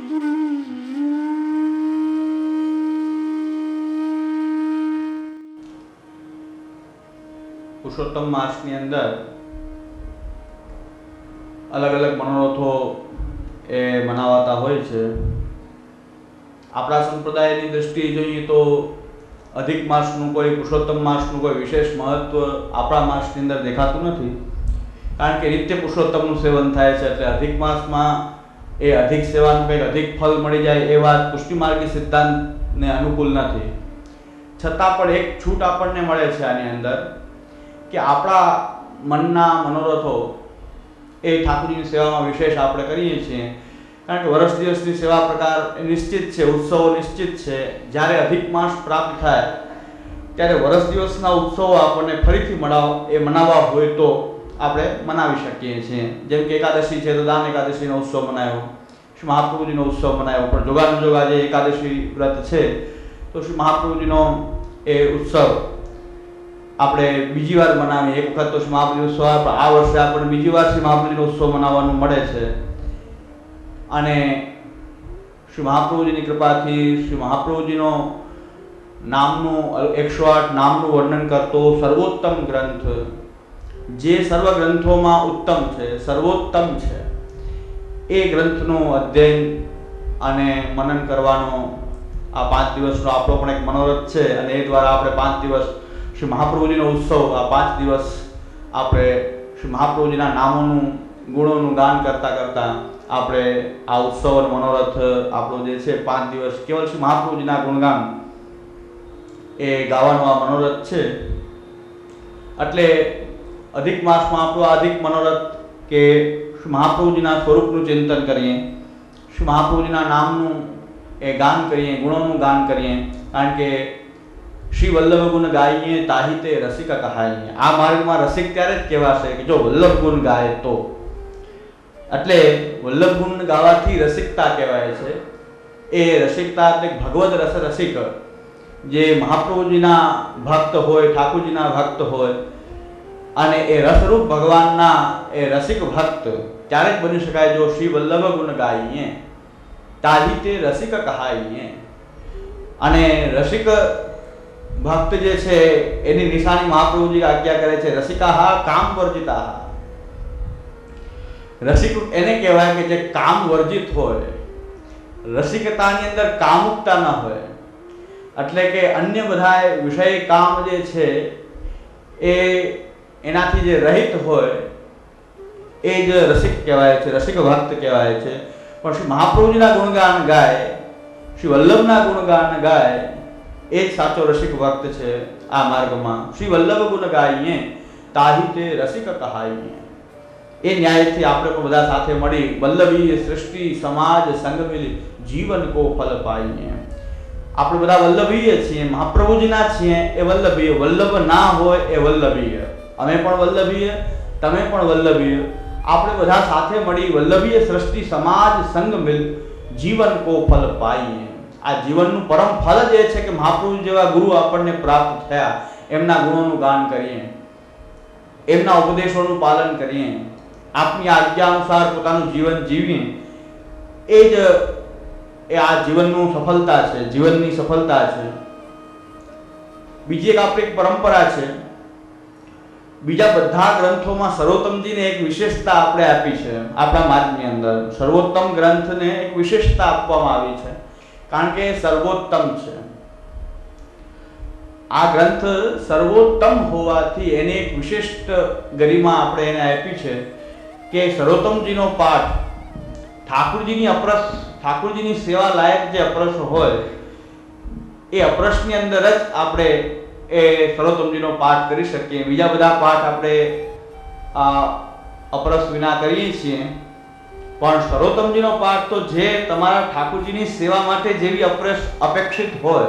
પુરુષોત્તમ માસની અંદર અલગ અલગ મનોરથો એ મનાવાતા હોય છે. આપણા સંપ્રદાયની દ્રષ્ટિએ જોઈએ તો અધિક માસનું કોઈ પુરુષોત્તમ માસનું કોઈ વિશેષ મહત્વ આપણા માસની અંદર દેખાતું નથી, કારણ કે નિત્ય પુરુષોત્તમનું સેવન થાય છે. એટલે અધિક માસમાં એ અધિક સેવાનું કંઈક અધિક ફળ મળી જાય એ વાત પુષ્ટિમાર્ગી સિદ્ધાંતને અનુકૂળ નથી. છતાં પણ એક છૂટ આપણને મળે છે આની અંદર કે આપણા મનના મનોરથો એ ઠાકોરજીની સેવામાં વિશેષ આપણે કરીએ છીએ, કારણ કે વર્ષ દિવસની સેવા પ્રકાર નિશ્ચિત છે, ઉત્સવો નિશ્ચિત છે. જ્યારે અધિક માસ પ્રાપ્ત થાય ત્યારે વર્ષ દિવસના ઉત્સવો આપણને ફરીથી મનાવવા હોય તો આપણે મનાવી શકીએ છીએ. જેમ કે એકાદશી છે તો દાન એકાદશીનો ઉત્સવ મનાવ્યો, શ્રી મહાપ્રભુજીનો ઉત્સવ મનાવ્યો. પણ જોગાનુજોગ આજે એકાદશી વ્રત છે તો શ્રી મહાપ્રભુજીનો એ ઉત્સવ આપણે બીજી વાર મનાવીએ. એક વખત તો શ્રી મહાપ્રભુજી ઉત્સવ, આ વર્ષે આપણને બીજી વાર શ્રી મહાપ્રભુજીનો ઉત્સવ મનાવવાનું મળે છે. અને શ્રી મહાપ્રભુજીની કૃપાથી શ્રી મહાપ્રભુજીનો નામનું 108 નામનું વર્ણન કરતો સર્વોત્તમ ગ્રંથ, જે સર્વ ગ્રંથોમાં ઉત્તમ છે, સર્વોત્તમ છે, એ ગ્રંથનું અધ્યયન અને મનન કરવાનો આ 5 દિવસનો આપણો પણ એક મનોરથ છે. અને એ દ્વારા આપણે 5 દિવસ શ્રી મહાપ્રભુજીનો ઉત્સવ, આ 5 દિવસ આપણે શ્રી મહાપ્રભુજીના નામોનું ગુણોનું ગાન કરતા કરતા આપણે આ ઉત્સવ અને મનોરથ આપણો જે છે 5 દિવસ કેવલ શ્રી મહાપ્રભુજીના ગુણગાન એ ગાવાનો આ મનોરથ છે. એટલે અધિક માસમાં આપણો અધિક મનોરથ કે શ્રી મહાપ્રભુજીના સ્વરૂપનું ચિંતન કરીએ, શ્રી મહાપ્રભુજીના નામનું એ ગાન કરીએ, ગુણોનું ગાન કરીએ. કારણ કે શ્રી વલ્લભ ગુણ ગાઈએ તાહી તે રસિક કહાઈએ. આ માર્ગમાં રસિક ત્યારે જ કહેવાશે કે જો વલ્લભ ગુણ ગાય તો. એટલે વલ્લભ ગુણ ગાવાથી રસિકતા કહેવાય છે. એ રસિકતા એટલે ભગવદ રસ રસિક, જે મહાપ્રભુજીના ભક્ત હોય, ઠાકોરજીના ભક્ત હોય અને એ રસરૂપ ભગવાનના એ રસિક ભક્ત ત્યારે જ બની શકાય જો શ્રી વલ્લભ ગુણ ગાઈએ તાહી તે રસિક કહાઈએ. અને રસિક ભક્ત જે છે એની નિશાની મહાપ્રભુજી આજ્ઞા કરે છે, રસિકાહા કામ વર્જિતા. રસિક એને કહેવાય કે જે કામ વર્જિત હોય, રસિકતાની અંદર કામુકતા ન હોય. એટલે કે અન્ય બધા વિષય કામ જે છે એ એનાથી જે રહિત હોય એ જ રસિક કહેવાય છે, રસિક ભક્ત કહેવાય છે. પણ શ્રી મહાપ્રભુજીના ગુણગાન ગાય, શ્રી વલ્લભના ગુણગાન ગાય એ જ સાચો રસિક ભક્ત છે. આ માર્ગમાં શ્રી વલ્લભ ગુણ ગાઈએ તાહી તે રસિક કહાઈએ. એ ન્યાયથી આપણે પણ બધા સાથે મળી વલ્લભી સૃષ્ટિ સમાજ સંગ મિલી જીવન કો ફલ પાઈએ. આપણે બધા વલ્લભીય છીએ, મહાપ્રભુજીના છીએ એ વલ્લભીય. વલ્લભ ના હોય એ વલ્લભીય. અમે પણ વલ્લભીય, તમે પણ વલ્લભીય. આપણે બધા સાથે મળી વલ્લભીય સૃષ્ટિ સમાજ સંગ મિલ જીવન કો ફલ પાઈએ. આ જીવનનું પરમ ફલ જે છે કે મહાપ્રભુ જેવા ગુરુ આપણને પ્રાપ્ત થયા, એમના ગુણોનું ગાન કરીએ, એમના ઉપદેશોનું પાલન કરીએ, આપની આજ્ઞા અનુસાર પોતાનું જીવન જીવીએ. એ જ આ જીવનનું સફળતા છે, જીવનની સફળતા છે. બીજી એક આપણી પરંપરા છે. બીજા બધા ગ્રંથોમાં સર્વોત્તમજીને એક વિશેષતા આપણે આપી છે. આપણા માર્ગની અંદર સર્વોત્તમ ગ્રંથને એક વિશેષતા આપવામાં આવી છે, કારણ કે સર્વોત્તમ છે. આ ગ્રંથ સર્વોત્તમ હોવાથી એને એક વિશિષ્ટ ગરિમા આપણે એને આપી છે કે સર્વોત્તમજીનો પાઠ ઠાકોરજીની અપરસ, ઠાકોરજીની સેવા લાયક જે અપરસ હોય એ અપરસની અંદર જ આપણે એ સર્વોત્તમજીનો પાઠ કરી શકીએ. બીજા બધા પાઠ આપણે અપરસ વિના કરીએ છીએ, પણ સર્વોત્તમજીનો પાઠ તો જે તમારા ઠાકોરજીની સેવા માટે જેવી અપરસ અપેક્ષિત હોય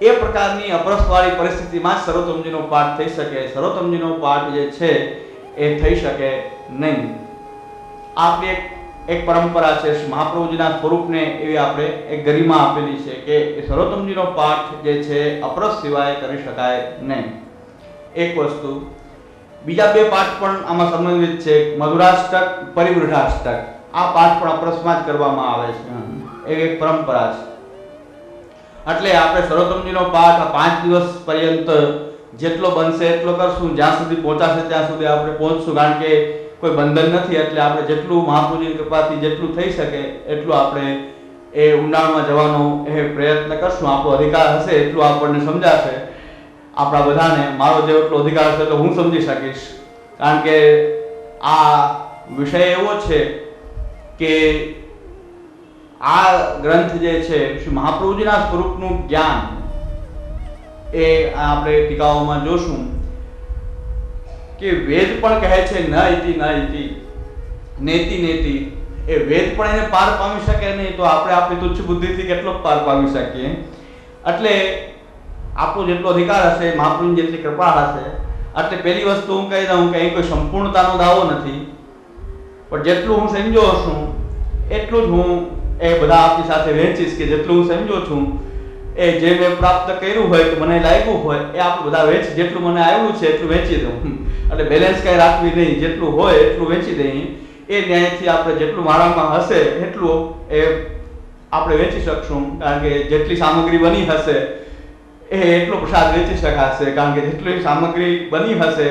એ પ્રકારની અપરસવાળી પરિસ્થિતિમાં સર્વોત્તમજીનો પાઠ થઈ શકે. સર્વોત્તમજીનો પાઠ જે છે એ થઈ શકે નહીં. આપણી એક પરંપરા છે. મહાપ્રભુજીના સ્વરૂપને એવી આપણે એક ગરિમા આપેલી છે કે સર્વોત્તમજીનો પાઠ જે છે અપરસ સિવાય કરી શકાય નહીં. એક વસ્તુ. બીજા બે પાઠ પણ આમાં સંબંધિત છે. મધુરાષ્ટક, પરિવૃઢાષ્ટક. આ પાઠ પણ અપરસમાં જ કરવામાં આવે છે, એ એક પરંપરા છે. એટલે આપણે સર્વોત્તમજીનો પાઠ આ 5 દિવસ પર્યંત જેટલો બનશે એટલો કરશું, જ્યાં સુધી પહોંચાશે ત્યાં સુધી આપણે પહોંચશું, કારણ કે કોઈ બંધન નથી. એટલે આપણે જેટલું મહાપ્રભુજીની કૃપાથી જેટલું થઈ શકે એટલું આપણે એ ઊંડાણમાં જવાનો એ પ્રયત્ન કરશું. આપણો અધિકાર હશે એટલું આપણને સમજાશે, આપણા બધાને. મારો જે એટલો અધિકાર હશે તો હું સમજી શકીશ, કારણ કે આ વિષય એવો છે કે આ ગ્રંથ જે છે શ્રી મહાપ્રભુજીના સ્વરૂપનું જ્ઞાન, એ આપણે ટીકાઓમાં જોશું કે વેદ પણ કહે છે ન ઇતિ ન ઇતિ નેતિ નેતિ. એ વેદ પણ એને પાર પામી શકે નહીં, તો આપણે આપણી તુચ્છ બુદ્ધિથી કેટલો પાર પામી શકીએ. એટલે આપણો જેટલો અધિકાર હશે, મહાપ્રભુની જેટલી કૃપા હશે. એટલે પહેલી વસ્તુ હું કહી દઉં કે અહીં કોઈ સંપૂર્ણતાનો દાવો નથી, પણ જેટલું હું સમજો છું એટલું જ હું એ બધા આપની સાથે વહેંચીશ, કે જેટલું હું સમજો છું એ જે મેં પ્રાપ્ત કર્યું હોય કે મને લાગ્યું હોય એ આપણે બધા વહેંચી, જેટલું મને આવ્યું છે એટલું વહેંચી દઉં. એટલે બેલેન્સ કાંઈ રાખવી નહીં, જેટલું હોય એટલું વહેંચી દઈએ. એ ન્યાયથી આપણે જેટલું મારામાં હશે એટલું એ આપણે વહેંચી શકશું, કારણ કે જેટલી સામગ્રી બની હશે એ એટલો પ્રસાદ વેચી શકાશે, કારણ કે જેટલી સામગ્રી બની હશે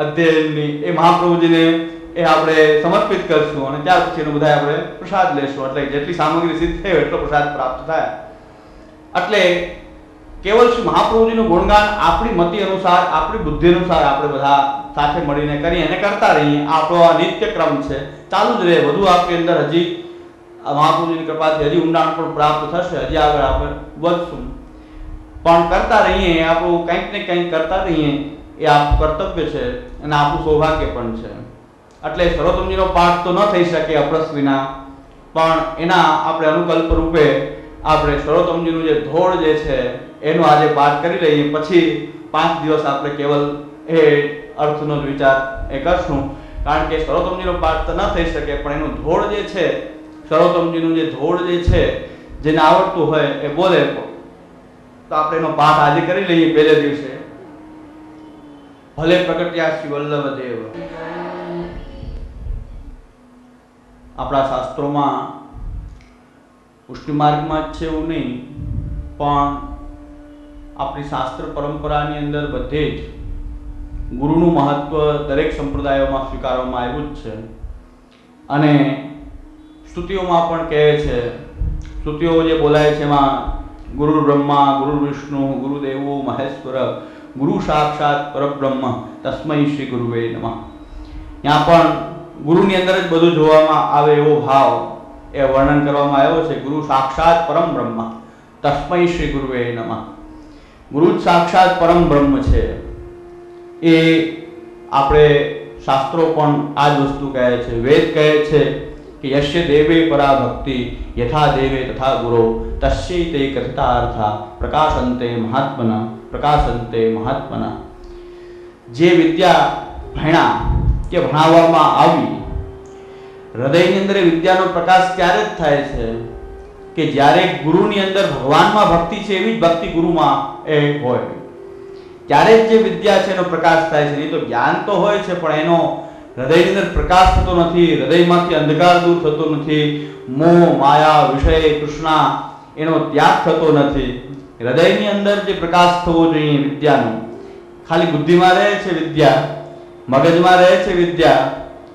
અધ્યયનની એ મહાપ્રભુજીને એ આપણે સમર્પિત કરશું, અને ત્યાર પછી એનો બધા આપણે પ્રસાદ લેશું. એટલે જેટલી સામગ્રી સિદ્ધ થાય એટલો પ્રસાદ પ્રાપ્ત થાય. એટલે કેવલ શ્રી મહાપ્રભુજીનું ગુણગાન આપણી મતિ અનુસાર, આપણી બુદ્ધિ અનુસાર આપણે બધા સાથે મળીને કરીએ અને કરતા રહીએ. આપણો આ નિત્ય ક્રમ છે, ચાલુ જ રહે. વધુ આપણી અંદર હજી મહાપ્રભુજીની કૃપાથી હજી ઊંડાણ પણ પ્રાપ્ત થશે, હજી આગળ આપણે વધશું, પણ કરતા રહીએ. આપણું કંઈક ને કંઈક કરતા રહીએ, એ આપણું કર્તવ્ય છે અને આપણું સૌભાગ્ય પણ છે. એટલે સર્વોત્તમજીનો પાઠ તો ન થઈ શકે અપરસ વિના, પણ એના આપણે અનુકલ્પ રૂપે આપણે સર્વોત્તમજીનું જે ધોળ જે છે એનો આજે પાઠ કરી લઈએ. પછી 5 દિવસ આપણે કેવલ એ અર્થનો જ વિચાર એ કરશું, કારણ કે સર્વોત્તમજીનો પાઠ તો ન થઈ શકે, પણ એનું ધોળ જે છે, સર્વોત્તમજીનું જે ધોળ જે છે, જેને આવડતું હોય એ બોલે, તો આપણે એનો પાઠ આજે કરી લઈએ પહેલે દિવસે. ભલે પ્રગટ્યા શ્રી વલ્લભદેવ. આપણા શાસ્ત્રોમાં પુષ્ટિ માર્ગમાં જ છે એવું નહીં, પણ આપણી શાસ્ત્ર પરંપરાની અંદર બધે જ ગુરુનું મહત્વ દરેક સંપ્રદાયોમાં સ્વીકારવામાં આવ્યું જ છે. અને સ્તુતિઓમાં પણ કહે છે, સ્તુતિઓ જે બોલાય છે એમાં ગુરુ બ્રહ્મા, ગુરુ વિષ્ણુ, ગુરુદેવો મહેશ્વર, ગુરુ સાક્ષાત પરબ્રહ્મ, તસ્મૈ શ્રી ગુરુવે નમઃ. ત્યાં પણ ગુરુની અંદર જ બધું જોવામાં આવે એવો ભાવ એ વર્ણન કરવામાં આવ્યો છે. ગુરુ સાક્ષાત પરમ બ્રહ્મ, તસ્મૈ શ્રી ગુરુવે નમઃ. ગુરુ જ સાક્ષાત પરમ બ્રહ્મ છે. એ આપણે શાસ્ત્રો પણ આ જ વસ્તુ કહે છે. વેદ કહે છે કે યશ્ય દેવે પરા ભક્તિ યથા દેવે તથા ગુરો તસ્યૈ તે કથિતાર્થા પ્રકાશંતે મહાત્મના પ્રકાશંતે મહાત્મના. જે વિદ્યા ભણ્યા કે ભણાવવામાં આવી, હૃદયની અંદર એ વિદ્યાનો પ્રકાશ ત્યારે જ થાય છે કે જ્યારે ગુરુની અંદર ભગવાનમાં ભક્તિ છે એવી જ ભક્તિ ગુરુમાં એ હોય, ત્યારે જ જે વિદ્યા છે એનો પ્રકાશ થાય છે. નહીં તો જ્ઞાન તો હોય છે પણ એનો હૃદયની અંદર પ્રકાશ થતો નથી, હૃદયમાંથી અંધકાર દૂર થતો નથી, મોહ માયા વિષય તૃષ્ણા એનો ત્યાગ થતો નથી. હૃદયની અંદર જે પ્રકાશ થવો જોઈએ વિદ્યાનો, ખાલી બુદ્ધિમાં રહે છે વિદ્યા, મગજમાં રહે છે વિદ્યા.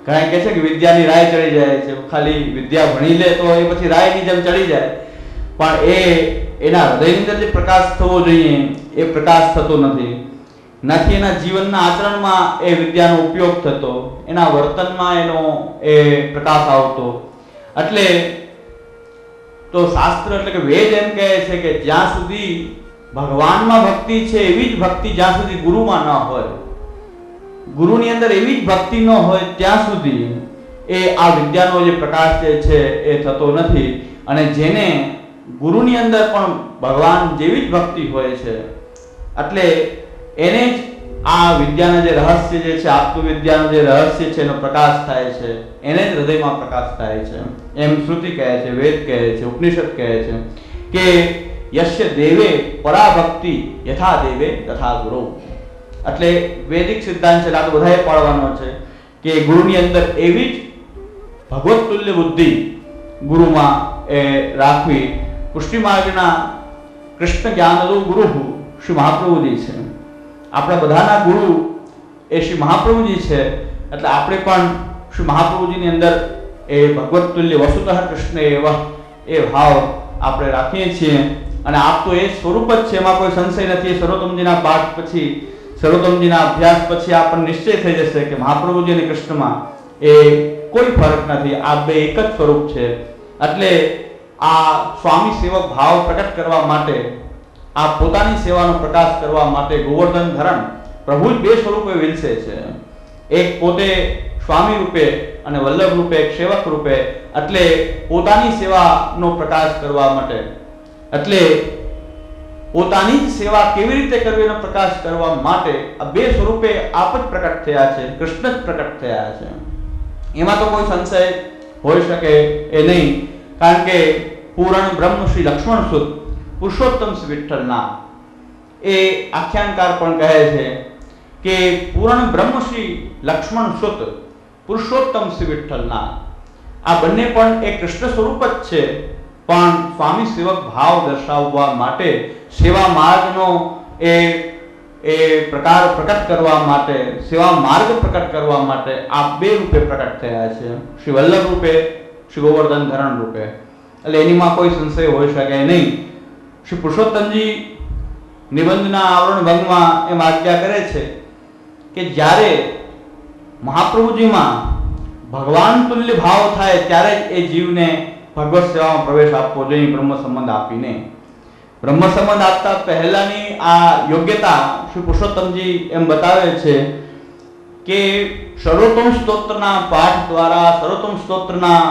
ઘણા કહે છે કે વિદ્યાની રાય ચડી જાય છે, ખાલી વિદ્યા ભણી લે તો એ પછી રાયની જેમ ચડી જાય, પણ એના હૃદયની અંદર જે પ્રકાશ થવો જોઈએ એ પ્રકાશ થતો નથી. એના જીવનના આચરણમાં એ વિદ્યાનો ઉપયોગ થતો, એના વર્તનમાં એનો એ પ્રકાશ આવતો. એટલે તો શાસ્ત્ર એટલે કે વેદ એમ કહે છે કે જ્યાં સુધી ભગવાનમાં ભક્તિ છે એવી જ ભક્તિ જ્યાં સુધી ગુરુમાં ન હોય, ગુરુની અંદર એવી જ ભક્તિ ન હોય ત્યાં સુધી એ આ વિદ્યાનો જે પ્રકાશ જે છે એ થતો નથી. અને જેને ગુરુની અંદર પણ ભગવાન જેવી જ ભક્તિ હોય છે, એટલે એને જ આ વિદ્યાના જે રહસ્ય જે છે, આત્મવિદ્યાનું જે રહસ્ય છે એનો પ્રકાશ થાય છે, એને જ હૃદયમાં પ્રકાશ થાય છે. એમ શ્રુતિ કહે છે, વેદ કહે છે, ઉપનિષદ કહે છે કે યશ્ય દેવે પરાભક્તિ યથા દેવે તથા ગુરુ. એટલે વૈદિક સિદ્ધાંત છે, આ તો બધાએ પાડવાનો છે કે ગુરુની અંદર એવી જ ભગવત તુલ્ય બુદ્ધિ ગુરુમાં એ રાખવી પુષ્ટિ માર્ગના કૃષ્ણ જ્ઞાનદો ગુરુ શ્રી મહાપ્રભુજી છે. આપણા બધાના ગુરુ એ શ્રી મહાપ્રભુજી છે. એટલે આપણે પણ શ્રી મહાપ્રભુજીની અંદર એ ભગવત તુલ્ય વસુતઃ કૃષ્ણ એવા એ ભાવ આપણે રાખીએ છીએ. અને આપ તો એ સ્વરૂપ જ છે, એમાં કોઈ સંશય નથી. સર્વોત્તમજીના પાઠ પછી, સર્વોત્તમજીના અભ્યાસ પછી આપણને નિશ્ચય થઈ જશે કે મહાપ્રભુજી અને કૃષ્ણમાં એ કોઈ ફરક નથી, આ બે એક જ સ્વરૂપ છે. એટલે આ સ્વામી સેવક ભાવ પ્રકટ કરવા માટે, આ પોતાની સેવાનો પ્રકાશ કરવા માટે ગોવર્ધન ધરણ પ્રભુ જ બે સ્વરૂપે વિલસે છે. એક પોતે સ્વામી રૂપે અને વલ્લભ રૂપે, એક સેવક રૂપે. એટલે પોતાની સેવાનો પ્રકાશ કરવા માટે, એટલે પોતાની જ સેવા કેવી રીતે કરવી એનો પ્રકાશ કરવા માટે આ બે સ્વરૂપે આપ જ પ્રકટ થયા છે, કૃષ્ણ જ પ્રકટ થયા છે. એમાં તો કોઈ સંશય હોઈ શકે એ નહીં. કારણ કે પૂરણ બ્રહ્મ શ્રી લક્ષ્મણ સુત પુરુષોત્તમ શ્રી વિઠ્ઠલના એ આખ્યાનકાર પણ કહે છે કે પૂરણ બ્રહ્મ શ્રી લક્ષ્મણ સુત પુરુષોત્તમ શ્રી વિઠ્ઠલના આ બંને પણ એક કૃષ્ણ સ્વરૂપ જ છે. પણ સ્વામી સેવક ભાવ દર્શાવવા માટે, સેવા માર્ગનો એ પ્રકાર પ્રકટ કરવા માટે, સેવા માર્ગ પ્રકટ કરવા માટે આ બે રૂપે પ્રકટ થયા છે, શ્રી વલ્લભ રૂપે, શ્રી ગોવર્ધન ધરણ રૂપે. એટલે એનીમાં કોઈ સંશય હોઈ શકે નહીં. શ્રી પુરુષોત્તમજી નિબંધના આવરણ ભંગમાં એમ આજ્ઞા કરે છે કે જ્યારે મહાપ્રભુજીમાં ભગવાન તુલ્ય ભાવ થાય ત્યારે જ એ જીવને ભગવત સેવામાં પ્રવેશ આપવો જોઈએ, બ્રહ્મ સંબંધ આપીને. બ્રહ્મ સંબંધ આપતા પહેલાની આ યોગ્યતા શ્રી પુરુષોત્તમજી એમ બતાવે છે કે સર્વોત્તમ સ્તોત્રના પાઠ દ્વારા, સર્વોત્તમ સ્તોત્રના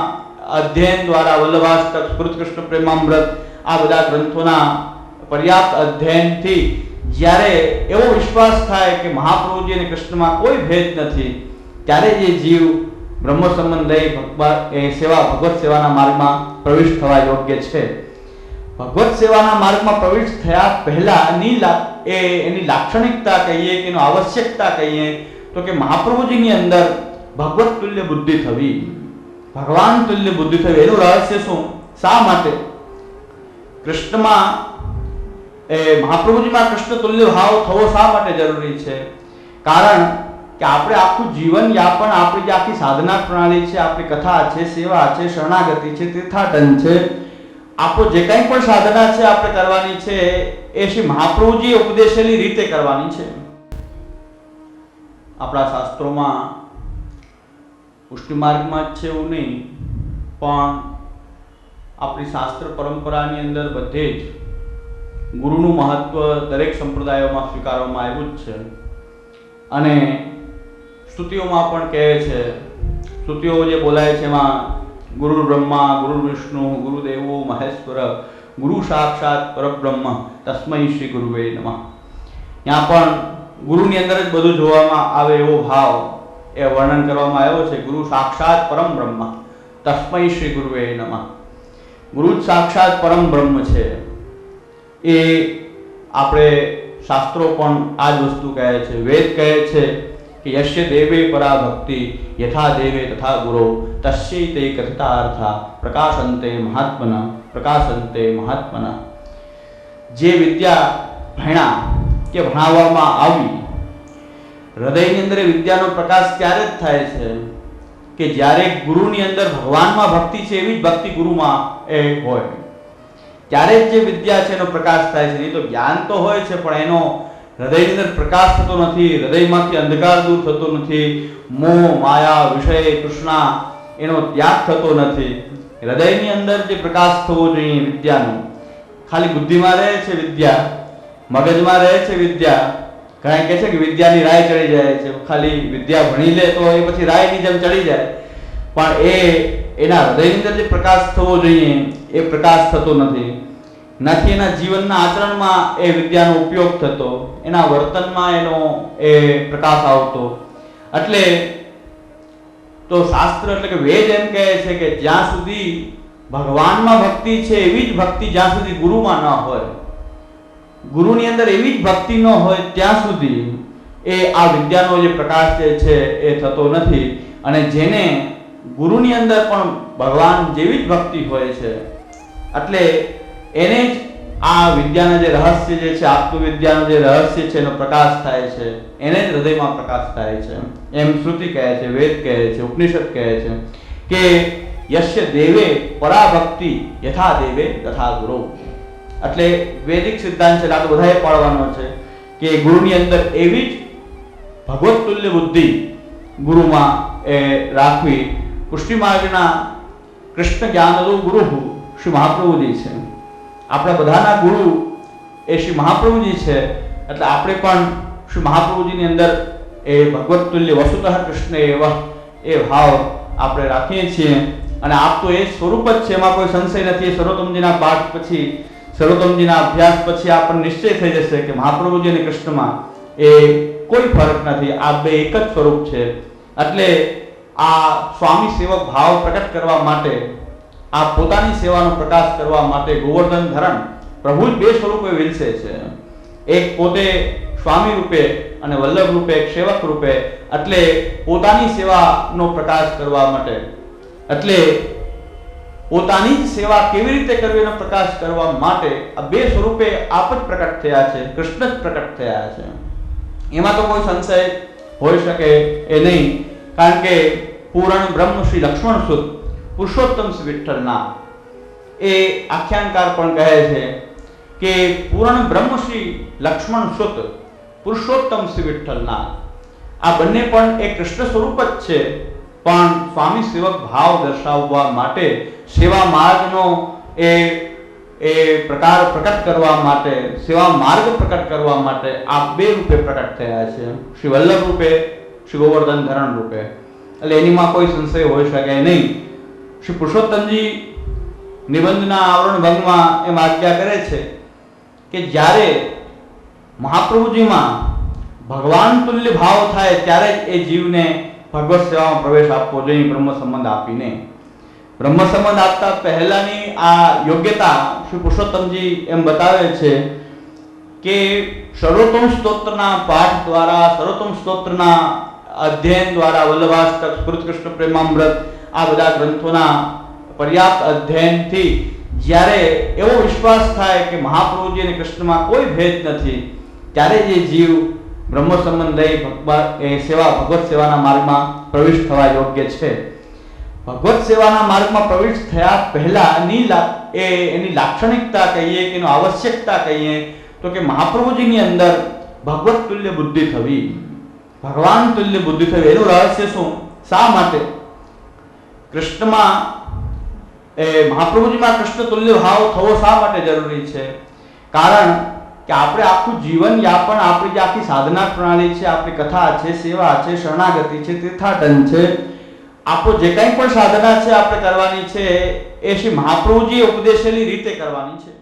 અધ્યયન દ્વારા, વલ્લભાષ્ટક, સ્ફુરત કૃષ્ણ પ્રેમામૃત આ બધા ગ્રંથોના પર્યાપ્ત અધ્યયનથી જ્યારે એવો વિશ્વાસ થાય કે મહાપ્રભુજી અને કૃષ્ણમાં કોઈ ભેદ નથી, ત્યારે જે જીવ બ્રહ્મ સંબંધ લઈ ભગવત સેવાના માર્ગમાં પ્રવિષ્ટ થવા યોગ્ય છે. ભગવત સેવાના માર્ગમાં પ્રવિષ્ટ થયા પહેલાની એની લાક્ષણિકતા કહીએ કે એની આવશ્યકતા કહીએ તો કે મહાપ્રભુજીની અંદર ભગવત તુલ્ય બુદ્ધિ થવી, ભગવાન તુલ્ય બુદ્ધિ થવી. એનું રહસ્ય શું? શા માટે કૃષ્ણમાં મહાપ્રભુજીમાં કૃષ્ણ તુલ્ય ભાવ થવો શા માટે જરૂરી છે? કારણ કે આપણે આખું જીવન યાપન, આપણી જે આખી સાધના પ્રણાલી છે, આપણી કથા છે, સેવા છે, શરણાગતિ છે, તીર્થાટન છે, આપણો જે કંઈ પણ સાધના છે આપણે કરવાની છે એ શ્રી મહાપ્રભુજીએ ઉપદેશેલી રીતે કરવાની છે. આપણા શાસ્ત્રોમાં પુષ્ટિ માર્ગમાં જ છે એવું નહીં, પણ આપણી શાસ્ત્ર પરંપરાની અંદર બધે જ ગુરુનું મહત્વ દરેક સંપ્રદાયોમાં સ્વીકારવામાં આવ્યું જ છે. અને સ્તુતિઓમાં પણ કહે છે, સ્તુતિઓ જે બોલાય છે એમાં ગુરુ બ્રહ્મા, ગુરુ વિષ્ણુ, ગુરુદેવો મહેશ્વર, ગુરુ સાક્ષાત પરબ્રહ્મ, તસ્મૈ શ્રી ગુરુવે નમઃ. ત્યાં પણ ગુરુની અંદર જ બધું જોવામાં આવે એવો ભાવ એ વર્ણન કરવામાં આવ્યો છે. ગુરુ સાક્ષાત પરમ બ્રહ્મ, તસ્મૈ શ્રી ગુરુવે નમઃ. ગુરુ જ સાક્ષાત પરમ બ્રહ્મ છે. એ આપણે શાસ્ત્રો પણ આ જ વસ્તુ કહે છે. વેદ કહે છે કે યશ્ય દેવે પરા ભક્તિ યથા દેવે તથા ગુરો તસ્યૈ તે કથિતાર્થા પ્રકાશંતે મહાત્મના, પ્રકાશંતે મહાત્મના. જે વિદ્યા ભણ્યા કે ભણાવવામાં આવી, હૃદયની અંદર વિદ્યાનો પ્રકાશ ત્યારે જ થાય છે કે જ્યારે ગુરુની અંદર ભગવાનમાં ભક્તિ છે એવી જ ભક્તિ ગુરુમાં એ હોય, ત્યારે જ જે વિદ્યા છે એનો પ્રકાશ થાય છે. નહીં તો જ્ઞાન તો હોય છે પણ એનો હૃદયની અંદર પ્રકાશ થતો નથી, હૃદયમાંથી અંધકાર દૂર થતો નથી, મોહ, માયા, વિષય, તૃષ્ણા એનો ત્યાગ થતો નથી. હૃદયની અંદર જે પ્રકાશ થવો જોઈએ વિદ્યાનો, ખાલી બુદ્ધિમાં રહે છે વિદ્યા, મગજમાં રહે છે વિદ્યા. ઘણા કહે છે કે વિદ્યાની રાય ચડી જાય છે, ખાલી વિદ્યા ભણી લે તો એ પછી રાયની જેમ ચડી જાય, પણ એના હૃદયની અંદર જે પ્રકાશ થવો જોઈએ એ પ્રકાશ થતો નથી. એના જીવનના આચરણમાં એ વિદ્યાનો ઉપયોગ થતો, એના વર્તનમાં એનો એ પ્રકાશ આવતો. એટલે તો શાસ્ત્ર એટલે કે વેદ એમ કહે છે કે જ્યાં સુધી ભગવાનમાં ભક્તિ છે એવી જ ભક્તિ જ્યાં સુધી ગુરુમાં ન હોય, ગુરુની અંદર એવી જ ભક્તિ ન હોય ત્યાં સુધી એ આ વિદ્યાનો જે પ્રકાશ જે છે એ થતો નથી. અને જેને ગુરુની અંદર પણ ભગવાન જેવી જ ભક્તિ હોય છે, એટલે એને જ આ વિદ્યાના જે રહસ્ય જે છે, આત્મવિદ્યાનું જે રહસ્ય છે એનો પ્રકાશ થાય છે, એને જ હૃદયમાં પ્રકાશ થાય છે. એમ શ્રુતિ કહે છે, વેદ કહે છે, ઉપનિષદ કહે છે કે યશ્ય દેવે પરાભક્તિ યથા દેવે તથા ગુરુ. એટલે વૈદિક સિદ્ધાંત છે, આ તો બધાએ પાડવાનો છે કે ગુરુની અંદર એવી જ ભગવત તુલ્ય બુદ્ધિ ગુરુમાં રાખવી. પુષ્ટિ માર્ગના કૃષ્ણ જ્ઞાનદો ગુરુ શ્રી મહાપ્રભુજી છે. આપણા બધાના ગુરુ એ શ્રી મહાપ્રભુજી છે. એટલે આપણે પણ શ્રી મહાપ્રભુજીની અંદર એ ભગવત તુલ્ય વસુતઃ કૃષ્ણ એવા એ ભાવ આપણે રાખીએ છીએ. અને આપ તો એ સ્વરૂપ જ છે, એમાં કોઈ સંશય નથી. સર્વોત્તમજીના પાઠ પછી, સર્વોત્તમજીના અભ્યાસ પછી આપણને નિશ્ચય થઈ જશે કે મહાપ્રભુજી અને કૃષ્ણમાં એ કોઈ ફરક નથી, આ બે એક જ સ્વરૂપ છે. એટલે આ સ્વામી સેવક ભાવ પ્રકટ કરવા માટે, આ પોતાની સેવાનો પ્રકાશ કરવા માટે ગોવર્ધન ધરણ પ્રભુ જ બે સ્વરૂપે વિલસે છે. એક પોતે સ્વામી રૂપે અને વલ્લભ રૂપે, એક સેવક રૂપે. એટલે પોતાની સેવાનો પ્રકાશ કરવા માટે, એટલે પોતાની જ સેવા કેવી રીતે કરવી એનો પ્રકાશ કરવા માટે આ બે સ્વરૂપે આપ જ પ્રકટ થયા છે, કૃષ્ણ જ પ્રકટ થયા છે. એમાં તો કોઈ સંશય હોઈ શકે એ નહીં. કારણ કે પૂરણ બ્રહ્મ શ્રી લક્ષ્મણ સુત પુરુષોત્તમ શ્રી વિઠ્ઠલના એ આખ્યાનકાર પણ કહે છે કે પૂરણ બ્રહ્મ શ્રી લક્ષ્મણ સુત પુરુષોત્તમ શ્રી વિઠ્ઠલના આ બંને પણ એ કૃષ્ણ સ્વરૂપ જ છે. પણ સ્વામી સેવક ભાવ દર્શાવવા માટે, સેવા માર્ગનો એ પ્રકાર પ્રકટ કરવા માટે, સેવા માર્ગ પ્રકટ કરવા માટે આ બે રૂપે પ્રકટ થયા છે, શ્રી વલ્લભ રૂપે, શ્રી ગોવર્ધન ધરણ રૂપે. એટલે એનીમાં કોઈ સંશય હોઈ શકે નહીં. શ્રી પુરુષોત્તમજી નિબંધના આવરણ ભંગમાં એમ આજ્ઞા કરે છે કે જ્યારે મહાપ્રભુજીમાં ભગવાન તુલ્ય ભાવ થાય ત્યારે જ એ જીવને ભગવત સેવામાં પ્રવેશ આપવો જોઈએ, બ્રહ્મ સંબંધ આપીને. બ્રહ્મ સંબંધ આપતા પહેલાની આ યોગ્યતા શ્રી પુરુષોત્તમજી એમ બતાવે છે કે સર્વોત્તમ સ્તોત્રના પાઠ દ્વારા, સર્વોત્તમ સ્તોત્રના અધ્યયન દ્વારા, વલ્લભાષ્ટક, સ્ફુરત કૃષ્ણ પ્રેમામૃત, આ બધા ગ્રંથોના પર્યાપ્ત અધ્યયનથી જ્યારે એવો વિશ્વાસ થાય કે મહાપ્રભુજી અને કૃષ્ણમાં કોઈ ભેદ નથી, ત્યારે જે જીવ બ્રહ્મ સંબંધ લઈ ભગવત સેવાના માર્ગમાં પ્રવિષ્ટ થવા યોગ્ય છે. ભગવત સેવાના માર્ગમાં પ્રવિષ્ટ થયા પહેલાની એની લાક્ષણિકતા કહીએ કે એની આવશ્યકતા કહીએ તો કે મહાપ્રભુજીની અંદર ભગવત તુલ્ય બુદ્ધિ થવી, ભગવાન તુલ્ય બુદ્ધિ થવી. એનું રહસ્ય શું? શા માટે કૃષ્ણમાં મહાપ્રભુજીમાં કૃષ્ણ તુલ્ય ભાવ થવો શા માટે જરૂરી છે? કારણ કે આપણે આખું જીવન યાપન, આપણી જે આખી સાધના પ્રણાલી છે, આપણી કથા છે, સેવા છે, શરણાગતિ છે, તીર્થાટન છે, આપણો જે કંઈ પણ સાધના છે આપણે કરવાની છે એ શ્રી મહાપ્રભુજીએ ઉપદેશેલી રીતે કરવાની છે.